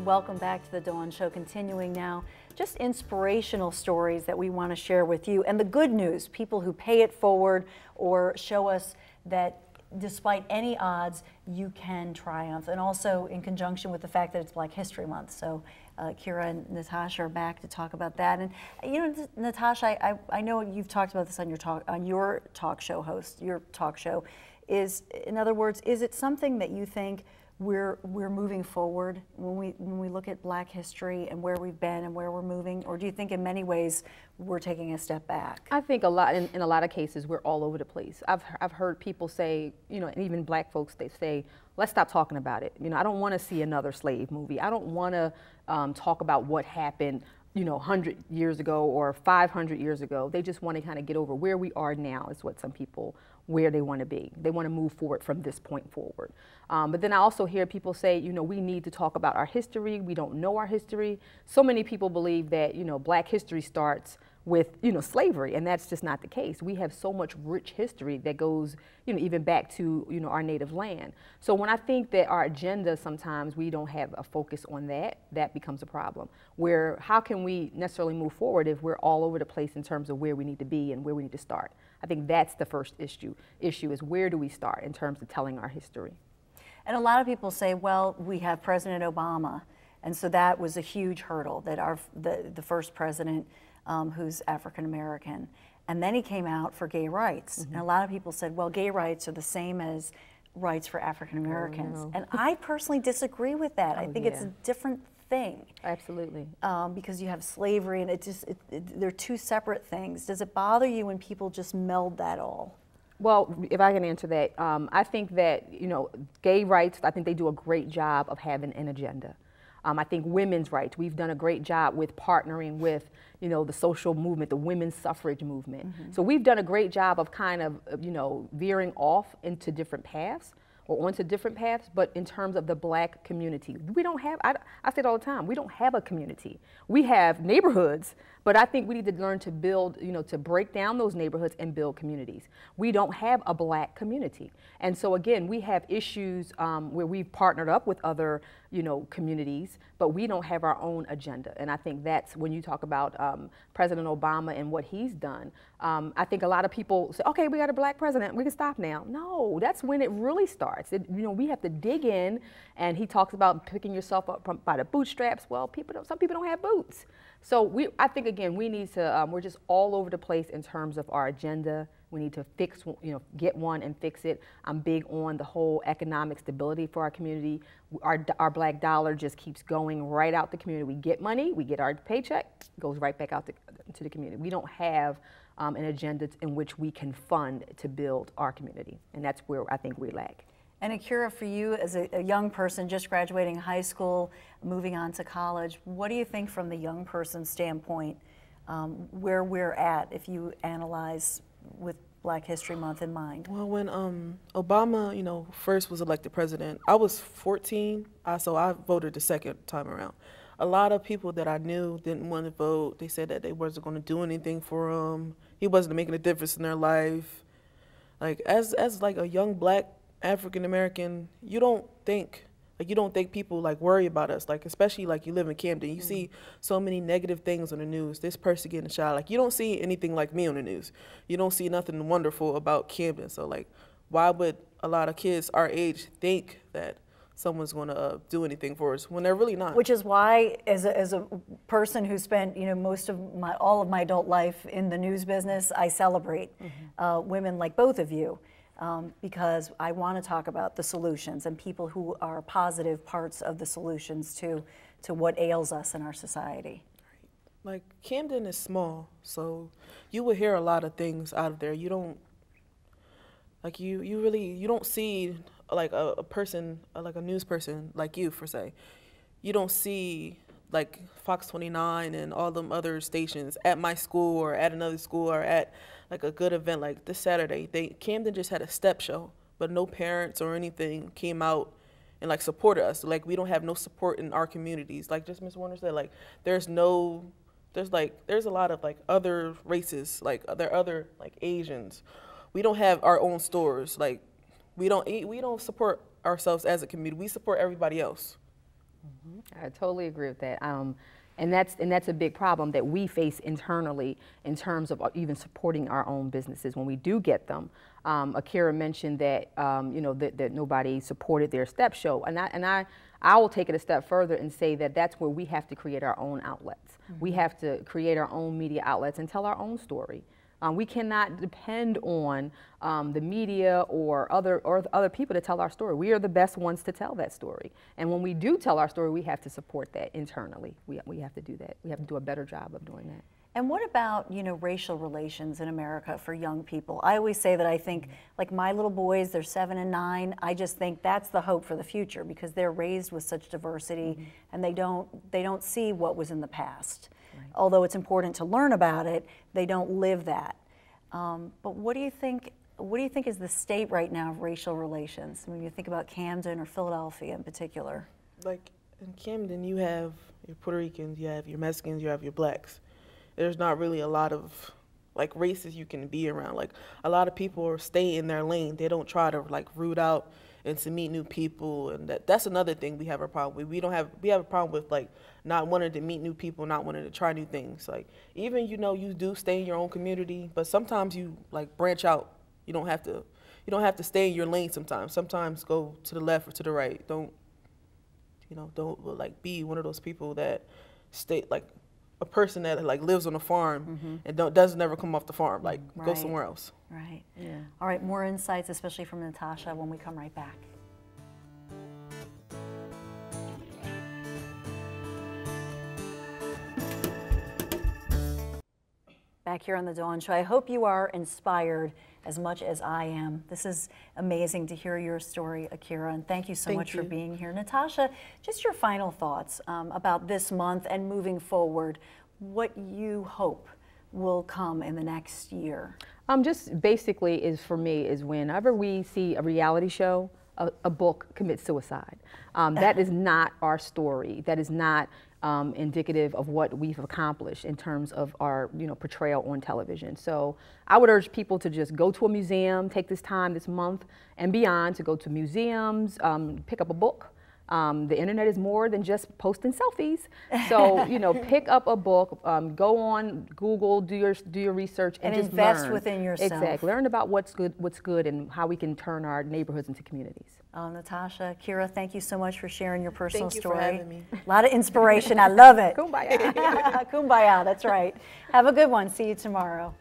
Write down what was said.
welcome back to the Dawn Show. Continuing now, just inspirational stories that we want to share with you. And the good news, people who pay it forward or show us that despite any odds, you can triumph. And also in conjunction with the fact that it's Black History Month. So Kira and Natasha are back to talk about that. And you know, Natasha, I know you've talked about this on your talk show. Is, in other words, is it something that you think we're moving forward when we look at Black history and where we've been and where we're moving, or do you think in many ways we're taking a step back? I think a lot in a lot of cases we're all over the place. I've heard people say, you know, and even Black folks, they say, let's stop talking about it. You know, I don't want to see another slave movie. I don't want to talk about what happened, you know, 100 years ago or 500 years ago. They just want to kind of get over where we are now is what some people, where they want to be. They want to move forward from this point forward. But then I also hear people say, you know, we need to talk about our history. We don't know our history. So many people believe that, you know, Black history starts with, you know, slavery, and that's just not the case. We have so much rich history that goes, you know, even back to, you know, our native land. So when I think that our agenda, sometimes we don't have a focus on that, that becomes a problem. Where, how can we necessarily move forward if we're all over the place in terms of where we need to be and where we need to start? I think that's the first issue is where do we start in terms of telling our history? And a lot of people say, well, we have President Obama, and so that was a huge hurdle, that the first president who's African American. And then he came out for gay rights. Mm-hmm. And a lot of people said, well, gay rights are the same as rights for African Americans. Oh, no. And I personally disagree with that. I think it's a different thing. Absolutely. Because you have slavery, and they're two separate things. Does it bother you when people just meld that all? Well, if I can answer that, I think that, you know, gay rights, I think they do a great job of having an agenda. I think women's rights, we've done a great job with partnering with, you know, the social movement, the women's suffrage movement. Mm-hmm. So we've done a great job of kind of, you know, veering off into different paths or onto different paths, but in terms of the Black community, we don't have, I say it all the time, we don't have a community. We have neighborhoods, but I think we need to learn to build, you know, to break down those neighborhoods and build communities. We don't have a Black community. And so again, we have issues where we've partnered up with other, you know, communities, but we don't have our own agenda. And I think that's when you talk about President Obama and what he's done. I think a lot of people say, okay, we got a Black president, we can stop now. No, that's when it really starts. You know, we have to dig in, and he talks about picking yourself up by the bootstraps. Well, some people don't have boots. So I think, again, we need to, we're just all over the place in terms of our agenda. We need to fix, you know, get one and fix it. I'm big on the whole economic stability for our community. Our Black dollar just keeps going right out the community. We get money, we get our paycheck, goes right back out to the community. We don't have an agenda in which we can fund to build our community, and that's where I think we lack. And Akira, for you as a young person just graduating high school, moving on to college, what do you think from the young person's standpoint where we're at if you analyze with Black History Month in mind? Well, when Obama, you know, first was elected president, I was 14, so I voted the second time around. A lot of people that I knew didn't want to vote. They said that they wasn't going to do anything for him. He wasn't making a difference in their life. Like as like a young Black African American, you don't think people like worry about us, like especially like you live in Camden. You see so many negative things on the news. This person getting shot, like you don't see anything like me on the news. You don't see nothing wonderful about Camden. So like, why would a lot of kids our age think that someone's going to do anything for us when they're really not? Which is why, as a person who spent, you know, all of my adult life in the news business, I celebrate women like both of you. Because I want to talk about the solutions and people who are positive parts of the solutions to what ails us in our society. Like Camden is small, so you will hear a lot of things out of there. You don't, like you don't see like a person, like a news person like you, for say. You don't see like Fox 29 and all them other stations at my school or at another school or at like a good event like this Saturday. Camden just had a step show, but no parents or anything came out and like supported us. Like we don't have no support in our communities. Like just Ms. Warner said, like there's a lot of like other races, like there are other like Asians. We don't have our own stores. Like we don't support ourselves as a community. We support everybody else. I totally agree with that. And that's a big problem that we face internally in terms of even supporting our own businesses when we do get them. Akira mentioned that that nobody supported their step show, and I will take it a step further and say that that's where we have to create our own outlets. We have to create our own media outlets and tell our own story. We cannot depend on the media or other people to tell our story. We are the best ones to tell that story. And when we do tell our story, we have to support that internally. We have to do that. We have to do a better job of doing that. And what about, racial relations in America for young people? I always say that I think, like my little boys, they're 7 and 9. I just think that's the hope for the future because they're raised with such diversity and they don't see what was in the past. Right. Although it's important to learn about it, they don't live that. But what do you think? What do you think is the state right now of racial relations? When you think about Camden or Philadelphia in particular. Like in Camden, you have your Puerto Ricans, you have your Mexicans, you have your blacks. There's not really a lot of like races you can be around. Like a lot of people stay in their lane. They don't try to like root out and to meet new people, and that's another thing we have a problem with. We have a problem with like not wanting to meet new people, not wanting to try new things. Like even you do stay in your own community, but sometimes you like branch out. You don't have to stay in your lane sometimes. Sometimes go to the left or to the right. Don't like be one of those people that stay like a person that like lives on a farm and doesn't ever come off the farm. Like go somewhere else. Right. Yeah. All right. More insights, especially from Natasha, when we come right back. Back here on The Dawn Show. I hope you are inspired as much as I am. This is amazing to hear your story, Akira, and thank you so much for being here. Natasha, just your final thoughts about this month and moving forward, what you hope will come in the next year. Just basically for me is whenever we see a reality show, a book commits suicide. That is not our story. That is not indicative of what we've accomplished in terms of our portrayal on television. So I would urge people to just go to a museum, take this time this month and beyond to go to museums, pick up a book. The internet is more than just posting selfies. So pick up a book, go on Google, do your research, and just invest learn. Within yourself. Exactly. Learn about what's good, and how we can turn our neighborhoods into communities. Natasha, Akira, thank you so much for sharing your personal story. Thank you for having me. A lot of inspiration. I love it. Kumbaya. Kumbaya. That's right. Have a good one. See you tomorrow.